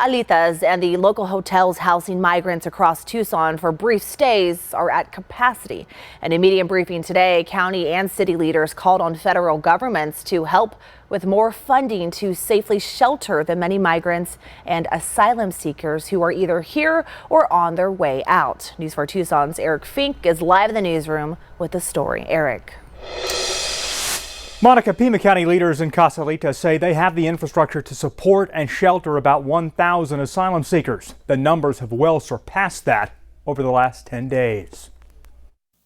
Alitas and the local hotels housing migrants across Tucson for brief stays are at capacity. In a media briefing today, county and city leaders called on federal governments to help with more funding to safely shelter the many migrants and asylum seekers who are either here or on their way out. News 4 Tucson's Eric Fink is live in the newsroom with the story. Eric. Monica, Pima County leaders in Casalitas say they have the infrastructure to support and shelter about 1,000 asylum seekers. The numbers have well surpassed that over the last 10 days.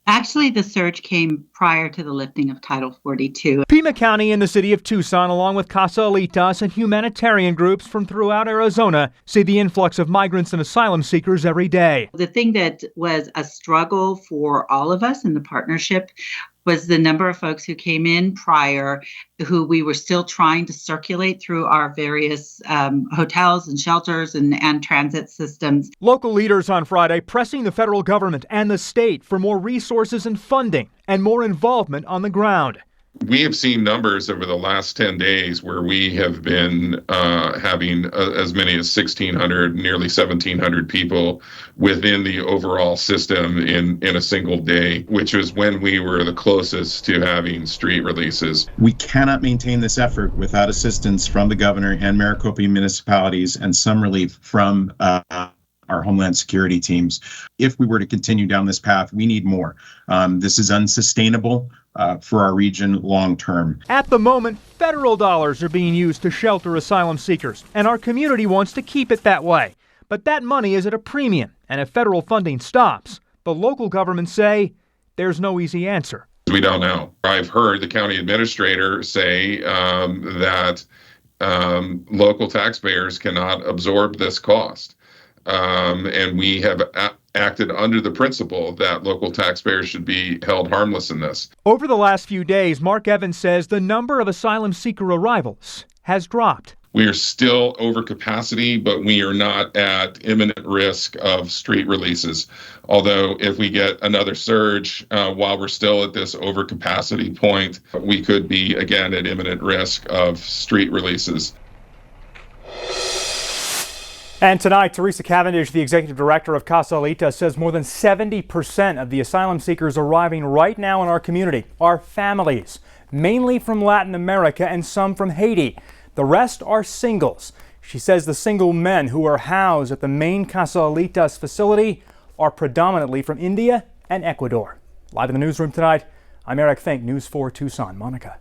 Actually, the surge came prior to the lifting of Title 42. Pima County and the city of Tucson, along with Casalitas and humanitarian groups from throughout Arizona, see the influx of migrants and asylum seekers every day. The thing that was a struggle for all of us in the partnership was the number of folks who came in prior, who we were still trying to circulate through our various hotels and shelters and transit systems. Local leaders on Friday pressing the federal government and the state for more resources and funding and more involvement on the ground. We have seen numbers over the last 10 days where we have been having as many as 1,600, nearly 1,700 people within the overall system in a single day, which was when we were the closest to having street releases. We cannot maintain this effort without assistance from the governor and Maricopa municipalities and some relief from our Homeland Security teams. If we were to continue down this path, we need more. This is unsustainable for our region long term. At the moment, federal dollars are being used to shelter asylum seekers, and our community wants to keep it that way. But that money is at a premium, and if federal funding stops, the local governments say there's no easy answer. We don't know. I've heard the county administrator say that local taxpayers cannot absorb this cost. And we have acted under the principle that local taxpayers should be held harmless in this. Over the last few days, Mark Evans says the number of asylum seeker arrivals has dropped. We are still over capacity, but we are not at imminent risk of street releases. Although if we get another surge while we're still at this overcapacity point, we could be again at imminent risk of street releases. And tonight, Teresa Cavendish, the executive director of Casalitas, says more than 70% of the asylum seekers arriving right now in our community are families, mainly from Latin America and some from Haiti. The rest are singles. She says the single men who are housed at the main Casalitas facility are predominantly from India and Ecuador. Live in the newsroom tonight, I'm Eric Fink, News 4 Tucson. Monica.